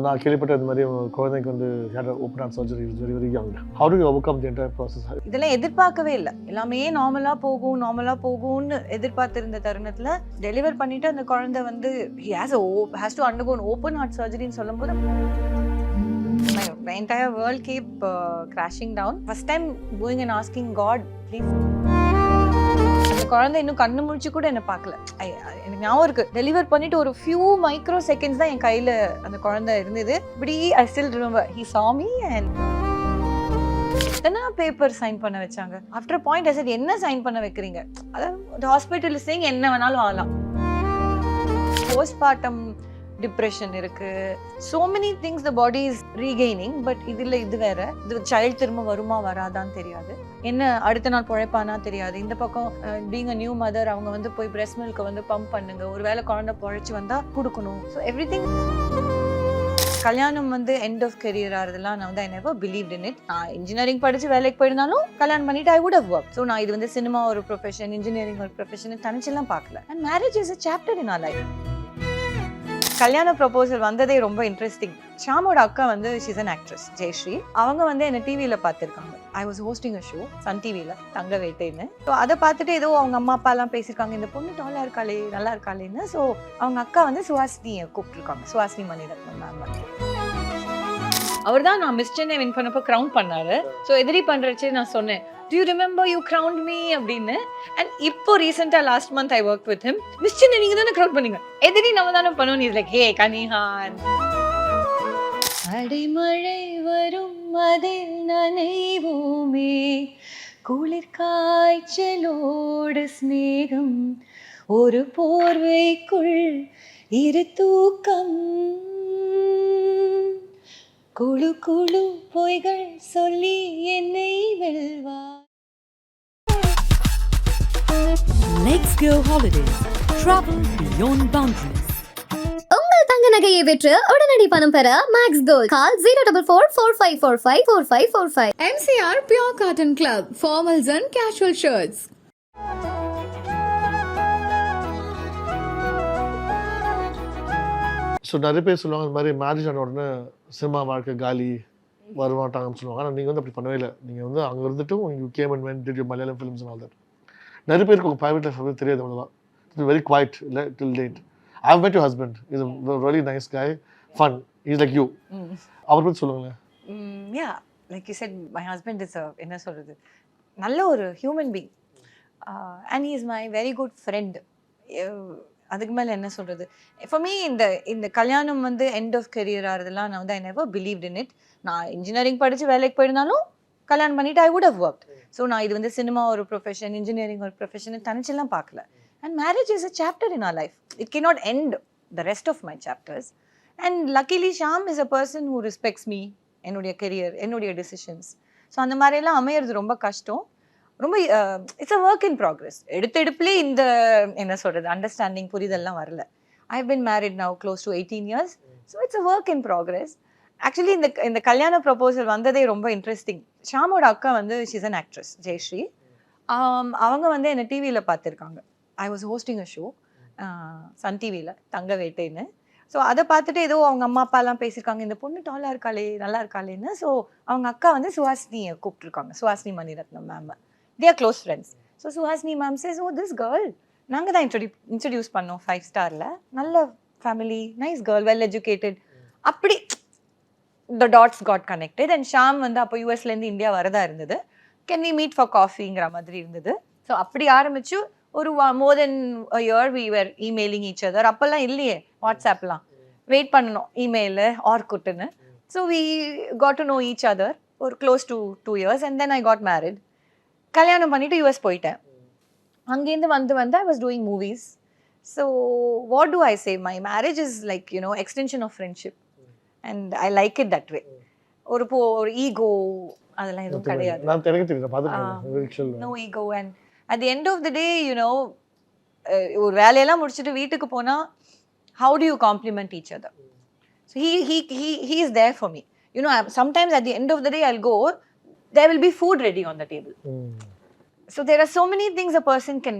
நான் கேள்விப்பட்ட இந்த மாதிரி குழந்தைக்கு வந்து open heart surgery is very very young. How do you overcome the entire process? இதெல்லாம் எதிர்பார்க்கவே இல்லை. எல்லாமே நார்மலா போகும்னு எதிர்பார்த்திருந்த தருணத்துல டெலிவர் பண்ணிட்டு அந்த குழந்தை வந்து has to undergo an open heart surgery ன்னு சொல்லும்போது my entire world keep crashing down. First time going and asking God, please. அந்த குழந்தை இன்னும் கண்ணு முழிச்சு கூட என்ன பார்க்கல. எனக்கு ஞாபகம் இருக்கு, டெலிவர் பண்ணிட்டு ஒரு ஃபியூ மைக்ரோ செகண்ட்ஸ் தான் என் கையில அந்த குழந்தை இருந்தது. இப்படி I still remember he saw me and paper sign பண்ண வச்சாங்க. After a point I said, என்ன சைன் பண்ண வைக்கிறீங்க? அதாவது ஹாஸ்பிட்டல் இஸ் சேயிங் என்ன வேணாலும் ஆகலாம். போஸ்ட்மார்ட்டம் டிப்ரெஷன் இருக்கு, so many things the body is regaining. But இது வேற, இது சைல்டு திரும்ப வருமா வராதான்னு தெரியாது, என்ன அடுத்த நாள் பொழைப்பானா தெரியாது. இந்த பக்கம் பீங் அ நியூ மதர், அவங்க வந்து போய் பிரெஸ்ட் மில்க் வந்து பம்ப் பண்ணுங்க, ஒருவேளை குழந்தை பொழைச்சு வந்தா கொடுக்கணும். So everything. கல்யாணம் வந்து எண்ட் ஆஃப் கெரியர் ஆகிறதுலாம் நான் வந்து I never believed in it. நான் இன்ஜினியரிங் படிச்சு வேலைக்கு போயிருந்தாலும் கல்யாணம் பண்ணிட்டு I would have worked. So நான் இது வந்து சினிமா ஒரு ப்ரொஃபஷன், இன்ஜினியரிங் ஒரு ப்ரொஃபஷன் தனிச்செல்லாம் பார்க்கல. And marriage is a chapter in our life. கல்யாண ப்ரொபோசல் வந்ததே ரொம்ப இன்ட்ரெஸ்டிங். ஷாமோட அக்கா வந்து ஷீஸ் அன் ஆக்ட்ரஸ், ஜெயஸ்ரீ. அவங்க வந்து என்ன டிவியில பார்த்துருக்காங்க. I was hosting a show Sun டிவியில, தங்க வேட்டைன்னு. ஸோ அதை பார்த்துட்டு ஏதோ அவங்க அம்மா அப்பா எல்லாம் பேசியிருக்காங்க, இந்த பொண்ணு டாலா இருக்காளே, நல்லா இருக்காளேன்னு. ஸோ அவங்க அக்கா வந்து சுஹாசினியை கூப்பிட்டுருக்காங்க, சுஹாசினி மணிரத்னம் மேம். அவர் தான் நான் மிஸ் சென்னை வின் பண்ணப்போ க்ரவுன் பண்ணாரு. ஸோ எதிரி பண்றச்சு நான் சொன்னேன், do you remember you crowned me அப்படின்னு. அண்ட் இப்போ ரீசெண்டாக last month I worked with him. Miss Chennai நீங்க தானே க்ரவுன் பண்ணீங்க, எதிரி நம்ம தானே பண்ணுவோம். இஸ் லைக், ஹே கனிஹான். அடைமழை வரும் அதில் நனைவோமே, குளிர் காய்ச்சலோடு ஸ்நேகம், ஒரு போர்வைக்குள் இரு தூக்கம், குழு குழு பொய்கள் சொல்லி என்னை வெல்வா. Let's go holidays. Travel beyond boundaries. உங்கள் தங்க நகையை விற்று உடனடி பணம் பெற max gold. Call 04445454545. MCR Pure Cotton Club, formals and casual shirts. So நிறைய பேர் சொல்லுவாங்க இந்த மாதிரி மேரேஜ் ஆன உடனே சினிமா வாழ்க்கை காலி வரமாட்டாங்கன்னு சொல்லுவாங்க. ஆனால் நீங்கள் வந்து அப்படி பண்ணவே இல்லை. நீங்கள் வந்து அங்கே இருந்துட்டு you came and vent did you Malayalam films and all that. நிறைய பேருக்கு உங்கள் ப்ரைவேட் லைஃப் வந்து தெரியாது, அவ்வளோதான். இட்ஸ் வெரி குவைட் இல்லை till date. I have met your husband. He's a really nice guy, fun. He's like you. அவர் பற்றி சொல்லுங்களேன். Yeah, like you said, my husband is என்ன சொல்றது, நல்ல ஒரு human being. And he is my very good friend. அதுக்கு மேலே என்ன சொல்கிறது, ஃபார் மீ இந்த கல்யாணம் வந்து எண்ட் ஆஃப் கெரியர் ஆகிறதுலாம் நான் வந்து I never believed in it. நான் இன்ஜினியரிங் படித்து வேலைக்கு போயிருந்தாலும் கல்யாணம் பண்ணிட்டு I would have worked. So நான் இது வந்து சினிமா ஒரு ப்ரொஃபஷன், இன்ஜினியரிங் ஒரு ப்ரொஃபஷன் தனிச்செல்லாம் பார்க்கல. And marriage is a chapter in our life. It cannot end the rest of my chapters. And luckily Shyam is a person who respects me, என்னுடைய career, என்னுடைய decisions. So அந்த மாதிரிலாம் அமையிறது ரொம்ப கஷ்டம். ரொம்ப it's a work in progress. எடுத்தெடுப்புலேயே இந்த என்ன சொல்கிறது அண்டர்ஸ்டாண்டிங் புரிதல்லாம் வரல. I have been married now close to 18 years. So it's a work in progress. Actually இந்த கல்யாண ப்ரொபோசல் வந்ததே ரொம்ப இன்ட்ரெஸ்டிங். ஷாமோட அக்கா வந்து ஷீஸ் அன் ஆக்ட்ரஸ், ஜெயஸ்ரீ. அவங்க வந்து என்னை டிவியில் பார்த்துருக்காங்க. I was hosting a show Sun டிவியில், தங்க வேட்டைன்னு. ஸோ அதை பார்த்துட்டு ஏதோ அவங்க அம்மா அப்பா எல்லாம் பேசியிருக்காங்க, இந்த பொண்ணு டாலா இருக்காளே, நல்லா இருக்காளேன்னு. ஸோ அவங்க அக்கா வந்து சுஹாசினியை கூப்பிட்டுருக்காங்க, Suhasini Maniratnam ma'am. They are close friends. So Suhasini ma'am says, oh, this girl, நாங்கள் தான் இன்ட்ரடியூஸ் பண்ணோம் 5 ஸ்டாரில், நல்ல family, nice girl, well educated. அப்படி the dots got connected. And Shyam வந்து அப்போ யூஎஸ்லேருந்து இந்தியா வரதா இருந்தது. கேன் வி மீட் ஃபார் காஃபிங்கிற மாதிரி இருந்தது. ஸோ அப்படி ஆரம்பிச்சு ஒரு more than a year we were emailing each other. அப்போல்லாம் இல்லையே வாட்ஸ்அப்லாம், வெயிட் பண்ணணும் இமெயிலு ஆர்குட்டுன்னு. So we got to know each other for close to 2 years. And then I got married. கல்யாணம் பண்ணிட்டு யூஎஸ் போயிட்டேன். அங்கேருந்து வந்து I was doing movies. So what do I say, my marriage is like extension of friendship. And I like it that way. ஒரு ego அதெல்லாம் எதுவும் கிடையாது. No ego. And at the end of the day ஒரு வேலையெல்லாம் முடிச்சுட்டு வீட்டுக்கு போனால் how do you complement each other. So he is there for me. Sometimes at the end of the day I'll go, there will be food ready on the table. So there are so many things a person can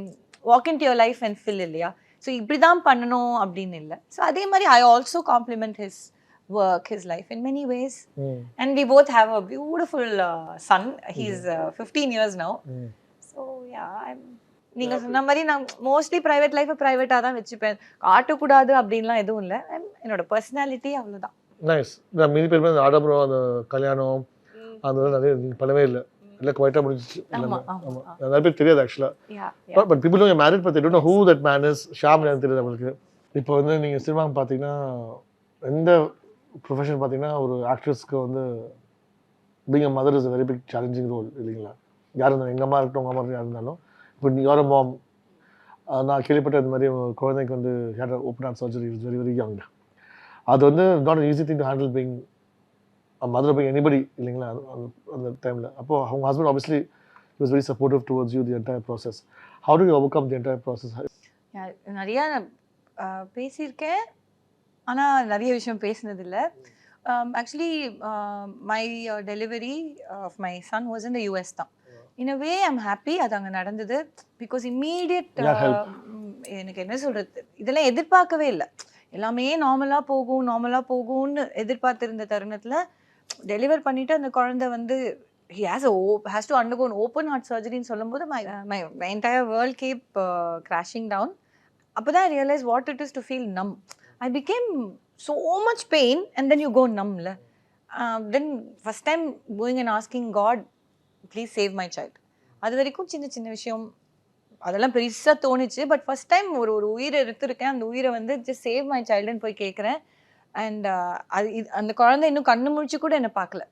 walk into your life and fill இல்லையா. So இப்படி தான் பண்ணணும் அப்படின்னு இல்லை. So அதே மாதிரி I also compliment his work, his life in many ways. And we both have a beautiful son. He's 15 years now. So yeah, நீங்க சொன்ன மாதிரி நான் மோஸ்ட்லி பிரைவேட் லைஃபை ப்ரைவேட்டாக தான் வச்சுப்பேன். காட்டக்கூடாது அப்படின்லாம் எதுவும் இல்லை. என்னோட பர்சனாலிட்டி அவ்வளோதான். நைஸ். நான் மீதி பேர் அந்த ஆடம்பரம், அந்த கல்யாணம், அந்த நிறைய நீங்கள் பண்ணவே இல்லை. இல்லை குவைட்டாக முடிஞ்சிச்சு. ஆமாம், நிறைய பேர் தெரியாது ஆக்சுவலாக. But people know you married, but they don't know who that man is. Shyam எனக்கு தெரியாது அவங்களுக்கு. இப்போ வந்து நீங்கள் சினிமா பார்த்தீங்கன்னா எந்த ப்ரொஃபஷன் பார்த்தீங்கன்னா ஒரு ஆக்ட்ரஸ்க்கு வந்து being a mother is a very big challenging role இல்லைங்களா? யார் இருந்தாலும் எங்கள் அம்மா இருக்கட்டும், உங்கள் அம்மா யார் இருந்தாலும். இப்போ யோர் மாம், நான் கேள்விப்பட்ட இந்த மாதிரி குழந்தைக்கு வந்து had open heart surgery, is very very young. அது வந்து not easy thing to handle being mother being anybody இல்லைங்களா அந்த டைமில். அப்போது அவங்க husband obviously he was very supportive towards you the entire process. How do you overcome the entire process? நிறையா பேசியிருக்கேன், ஆனால் நிறைய விஷயம் பேசினதில்லை. Actually my delivery of my son was in the US தான். இன் அ வே ஐம் ஹாப்பி அது அங்கே நடந்தது. பிகாஸ் இம்மீடியட் எனக்கு என்ன சொல்கிறது, இதெல்லாம் எதிர்பார்க்கவே இல்லை. எல்லாமே நார்மலாக போகும்னு எதிர்பார்த்துருந்த தருணத்தில் டெலிவர் பண்ணிவிட்டு அந்த குழந்தை வந்து he has to undergo an open heart surgery ன்னு சொல்லும்போது my entire world kept crashing down. அப்பதான் I realized what it is to feel numb. I became so much pain and then you go numb la. Then first time going and asking God, please save my child. அது வரைக்கும் சின்ன சின்ன விஷயம் அதெல்லாம் பெருசாக தோணுச்சு. But first time ஒரு உயிரை எடுத்துருக்கேன், அந்த உயிரை வந்து ஜஸ்ட் சேவ் மை சைல்டுன்னு போய் கேட்குறேன். அண்ட் அந்த குழந்தை இன்னும் கண்ணு முழிச்சு கூட என்னை பார்க்கல.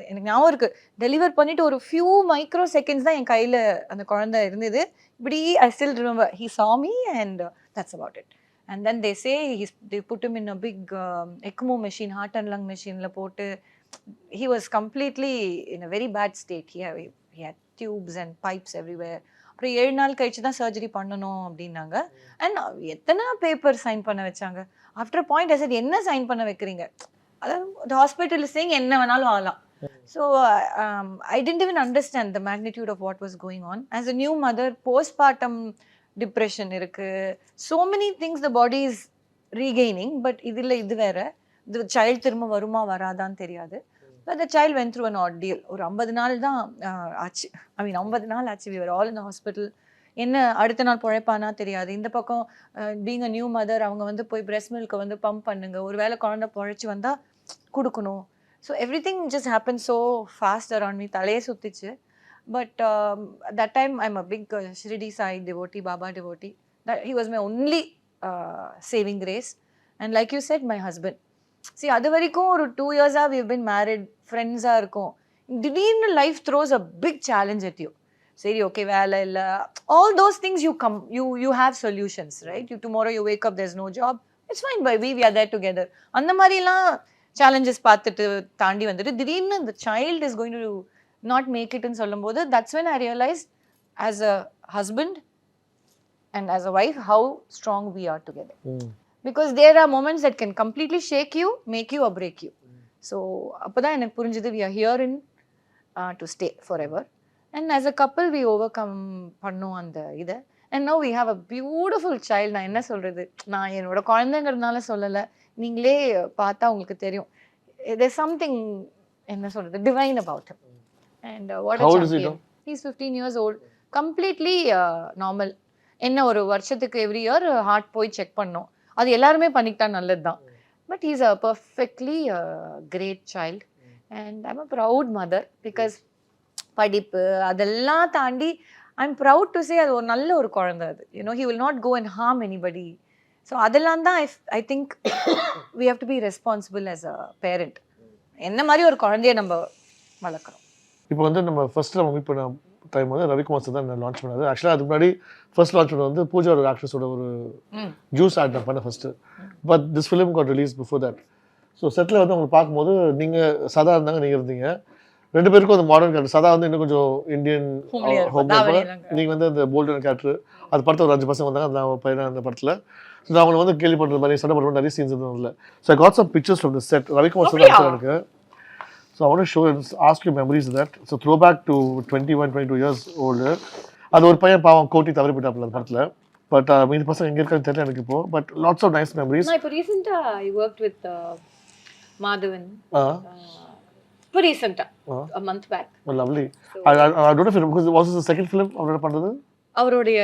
எனக்கு ஞாபகம் இருக்குது, டெலிவர் பண்ணிவிட்டு ஒரு ஃபியூ மைக்ரோ செகண்ட்ஸ் தான் என் கையில் அந்த குழந்தை இருந்தது. இப்படி I still remember he saw me and that's about it. And then they say they put him in a big ECMO machine, heart and lung machineல போட்டு he was completely in a very bad state. He had tubes and pipes everywhere. அப்புறம் 7 நாள் கழிச்சு தான் surgery பண்ணணும் அப்படின்னாங்க. And எத்தனை paper sign பண்ண வச்சாங்க. ஆஃப்டர் பாயிண்ட் ஐ செட், என்ன சைன் பண்ண வைக்கிறீங்க? அதாவது ஹாஸ்பிட்டல் சேயிங் என்ன வேணாலும் ஆகலாம். So I didn't even understand the magnitude of what was going on. As a new mother, postmortem depression இருக்குது, so many things the body is regaining. But இதில் இது வேற, இது சைல்டு திரும்ப வருமா வராதான்னு தெரியாது. But the child went through an ordeal. ஒரு 50 நாள் தான் ஆச்சு. 50 நாள் ஆச்சு. we were all in the hospital. என்ன அடுத்த நாள் பிழைப்பானா தெரியாது. இந்த பக்கம் பீங் அ நியூ மதர், அவங்க வந்து போய் பிரெஸ்ட் மில்கை வந்து பம்ப் பண்ணுங்க, ஒரு வேளை குழந்தை பிழைச்சி வந்தால் கொடுக்கணும். So everything just happen so fast around me. தலையே சுற்றிச்சு. But that time I'm a big Shirdi Sai devotee, Baba devotee. He was my only saving grace. And like you said, my husband. See, அது வரைக்கும் ஒரு 2 years we've been married, ஃப்ரெண்ட்ஸாக இருக்கும். திடீர்னு life throws a big challenge at you. சரி, okay, வேலை இல்லை, all those things you have solutions, right? Tomorrow you wake up, there's no job, it's fine, we are there together. அந்த மாதிரிலாம் challenges பார்த்துட்டு தாண்டி வந்துட்டு திடீர்னு the child is going to not make it ன்னு சொல்லும்போது, that's when I realized as a husband and as a wife how strong we are together. Because there are moments that can completely shake you, make you or break you. So அப்போதான் எனக்கு புரிஞ்சது, we are here in to stay forever. And as a couple we overcome பண்ணோம் அந்த இதை. And now we have a beautiful child. நான் என்ன சொல்கிறது, நான் என்னோட குழந்தைங்கிறதுனால சொல்லலை, நீங்களே பார்த்தா உங்களுக்கு தெரியும். There's something, என்ன சொல்கிறது, divine about him. And what a champion. He's 15 years old. Completely normal. என்ன ஒரு வருஷத்துக்கு எவ்ரி இயர் ஹார்ட் போய் செக் பண்ணோம். அது எல்லாருமே பண்ணிக்கிட்டா நல்லது தான். But he's a perfectly great child. And I'm a proud mother. Because படிப்பு அதெல்லாம் தாண்டி ஐம் ப்ரவுட் டு சே அது ஒரு நல்ல ஒரு குழந்தை. அது he will not go and harm anybody. So அதெல்லாம் தான் I think we have to be responsible as a parent. என்ன மாதிரி ஒரு குழந்தைய நம்ம வளர்க்குறோம். இப்போ வந்து நம்ம ஃபர்ஸ்ட் நம்ம மீட் பண்ண டைம் வந்து ரவிக்குமார் சார் தான் லான்ச் பண்ணாது. ஆக்சுவலாக அதுக்கு முன்னாடி ஃபர்ஸ்ட் லான்ச் பண்ணது வந்து பூஜா ஒரு ஆக்ட்ரஸோட ஒரு ஜூஸ் ஆட் நான் பண்ணேன் first. But this film got release before that. So செட்டில் வந்து அவங்க பார்க்கும்போது நீங்கள் சதா இருந்தாங்க, நீங்கள் இருந்தீங்க. 2 பேருக்கும் அந்த மாடர்ன் கேரக்டர். சதா வந்து இன்னும் கொஞ்சம் இந்தியன் ஹோம்லியாக, நீங்கள் வந்து அந்த போல்டன் கேரக்டர். அது படத்தில் ஒரு 5 பசங்க வந்தாங்க, அந்த பையனா அந்த படத்தில். ஸோ நான் அவங்களை வந்து கேள்வி பண்ணுற மாதிரி சண்டை பண்ணுற நிறைய சீன்ஸ் இருந்ததில்ல. So I got some pictures from the set. Ravikumar sir தான் எனக்கு. So I want to show and ask you memories of that. So throwback to 21, 22 years older. அது ஒரு பையன் பாவம் கோட்டி தவறி போயிட்டாப்ல அந்த படத்தில். பட் மீதி பசங்க எங்கே இருக்கான்னு தெரியல எனக்கு இப்போ. But lots of nice memories. நான் இப்போ ரீசெண்டாக I work with Madhavan uh இப்போ ரீசெண்டாக a month back. லவ்லி. I don't know if it was the second film அவரோட பண்ணது. அவருடைய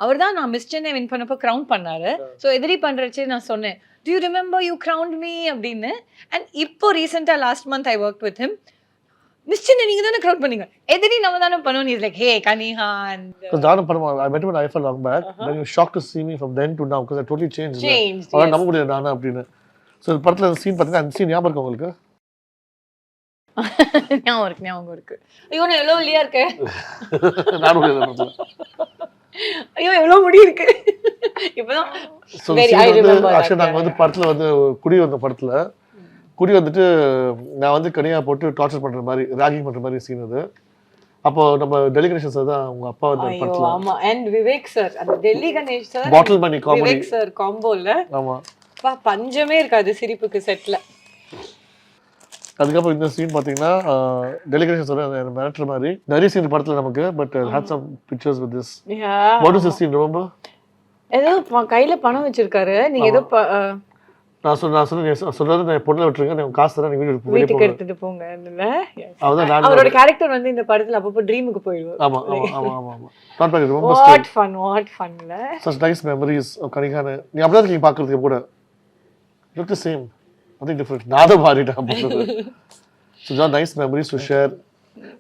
அவர் தான் நான் மிஸ் சென்னை வின் பண்ணப்போ க்ரௌன் பண்ணாரு. ஸோ எதிரி பண்றச்சே நான் சொன்னேன், do you remember you crowned me அப்படின்னு. அண்ட் இப்போ ரீசெண்டாக last month I work with him. Miss Chennai நீங்க தானே க்ரௌன் பண்ணீங்க, எதிரி நம்ம தானே பண்ணுவோம். Is like hey Kaniha. Because நானும் பண்ணுவேன். I met him at IFL long back. Then he was shocked to see me from then to now because I totally changed. அவன் நம்ப முடியாது நானா அப்படின்னு. ஸோ இந்த படத்தில் அந்த சீன் பார்த்தீங்கன்னா அந்த சீன் ஞாபகம் இருக்கு உங்களுக்கு? ஞாபகம் இருக்கு. ஐயோ நான் எவ்வளோ ஒல்லியா இருக்கேன். நானும் முடியாது படத்தில். ஐயோ எவ்வளோ முடி இருக்கு. இப்போதான் ஆக்சுவலி நாங்கள் வந்து படத்தில் வந்து குடி வந்த படத்தில் குடி வந்துட்டு நான் வந்து கனியாக போட்டு டார்ச்சர் பண்ணுற மாதிரி ராகிங் பண்ணுற மாதிரி சீன் அது. அப்போ நம்ம டெல்லி கணேஷ் சார் தான் உங்க அப்பா வந்து படத்தில். ஆமா அண்ட் விவேக் சார் அந்த டெல்லி கணேஷ் சார் பாட்டில் மணி காமெடி விவேக் சார் காம்போல. ஆமா பஞ்சமே இருக்காது சிரிப்புக்கு செட்ல. அதுக்கப்புறம் இந்த சீன் பார்த்தீங்கன்னா டெல்லி கணேஷ் சார் மிரட்டுற மாதிரி நிறைய சீன் படத்தில் நமக்கு. But had some pictures with this. What is the scene ரொம்ப? ஏதோ கையில பணம் வச்சிருக்காரு. நீங்க ஏதோ நான் சொல்றது நான் பொண்ணை விட்டுருங்க, நான் காசு தரேன், நீங்க வீட்டுக்கு எடுத்துட்டு போங்க. அவரோட கேரக்டர் வந்து இந்த படத்துல அப்பப்போ ட்ரீமுக்கு போயிடுவார். ஆமா ஆமா ஆமா ஆமா. Not bad. ரொம்ப வாட் ஃபன்ல such nice memories of கனிகான. நீ அப்படியே இருக்கீங்க பார்க்கிறதுக்கு கூட. look the same, nothing different. நாத மாறிட்டா போறது. so there are nice memories to share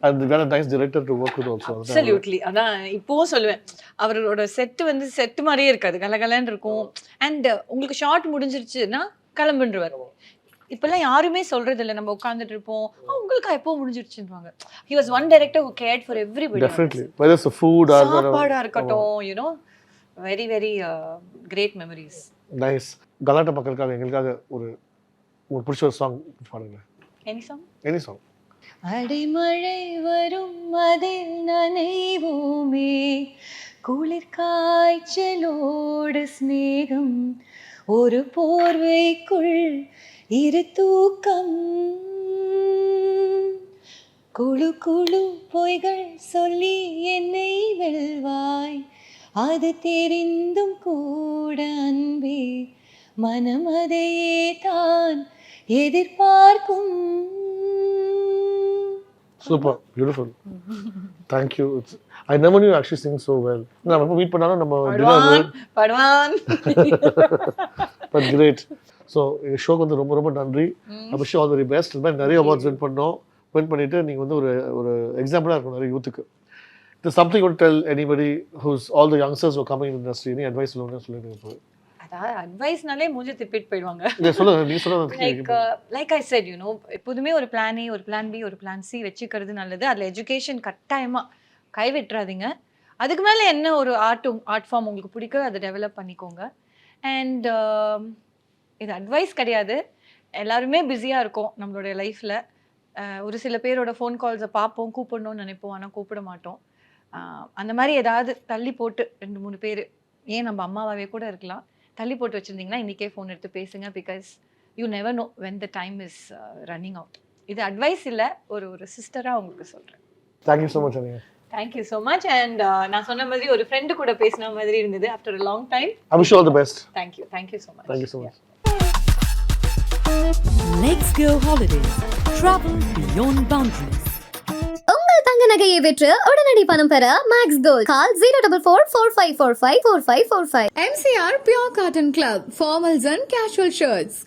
and we got a nice director to work with also. Absolutely. அதான் இப்போவும் சொல்லுவேன், அவரோட செட் வந்து செட் மாதிரியே இருக்காது, கலகலன்னு இருக்கும். அண்ட் உங்களுக்கு ஷார்ட் முடிஞ்சிருச்சுன்னா கிளம்புன்றவர். இப்பெல்லாம் யாருமே சொல்றது இல்லை, நம்ம உட்காந்துட்டு இருப்போம் உங்களுக்கு எப்போ முடிஞ்சிருச்சுன்னுவாங்க. he was one director who cared for everybody. Definitely, whether it's a food or சாப்பாடா இருக்கட்டும், you know, very very great memories. Nice. கலாட்டா மக்களுக்காக எங்களுக்காக ஒரு பிடிச்ச ஒரு சாங் பாடுங்க. Any song. அடிமழை வரும் அதில் நனைவோமே, குளிர் காய்ச்சலோடு ஸ்நேகம், ஒரு போர்வைக்குள் இரு தூக்கம், குழு குழு பொய்கள் சொல்லி என்னை வெல்வாய், அது தெரிந்தும் கூட அன்பே மனம் அதையே தான் எதிர்பார்க்கும். Super, beautiful. Thank you. I never knew you actually sing so well. நம்ம மீட் பண்ணாலும் நம்ம படுவான். But great. So ஷோக்கு வந்து ரொம்ப ரொம்ப நன்றி. I wish you all the very best. நிறைய அவார்ட்ஸ் வின் பண்ணோம். வின் பண்ணிட்டு நீங்க வந்து ஒரு எக்ஸாம்பிளா இருக்கும் நிறைய யூத்துக்கு. There's something you want to tell anybody who's all the youngsters who are coming in the industry. Any advice சொல்லுங்க. அட்வைஸ்னாலே மூஞ்சி திப்பிட்டு போயிடுவாங்க. Like I set, you know, எப்போதுமே ஒரு பிளான் ஏ, ஒரு பிளான் பி, ஒரு பிளான் சி வச்சுக்கிறது நல்லது. அதில் எஜுகேஷன் கட்டாயமாக கைவிட்டுறாதீங்க. அதுக்கு மேலே என்ன ஒரு ஆர்ட் ஃபார்ம் உங்களுக்கு பிடிக்கும் அதை டெவலப் பண்ணிக்கோங்க. அண்ட் இது அட்வைஸ் கிடையாது, எல்லாருமே பிஸியாக இருக்கோம் நம்மளுடைய லைஃப்பில். ஒரு சில பேரோட ஃபோன் கால்ஸை பார்ப்போம், கூப்பிடணும்னு நினைப்போம், ஆனால் கூப்பிட மாட்டோம். அந்த மாதிரி ஏதாவது தள்ளி போட்டு 2-3 பேர், ஏன் நம்ம அம்மாவாகவே கூட இருக்கலாம், தள்ளி போட்டு வச்சுருந்தீங்கன்னா இன்றைக்கே ஃபோன் எடுத்து பேசுங்க. Because you never know when the time is running out. இது அட்வைஸ் இல்லை, ஒரு சிஸ்டராக உங்களுக்கு சொல்கிறேன். Thank you so much Aniya. Thank you so much. And நான் சொன்ன மாதிரி ஒரு ஃப்ரெண்டு கூட பேசின மாதிரி இருந்தது after a long time. I wish you all the best. Thank you so much. Thank you so much. Let's go holidays. Travel beyond boundaries. உங்கள் தங்க நகையை விற்று உடனடி பணம் பெற max gold. Call 04445454545. MCR Pure Cotton Club, formals and casual shirts.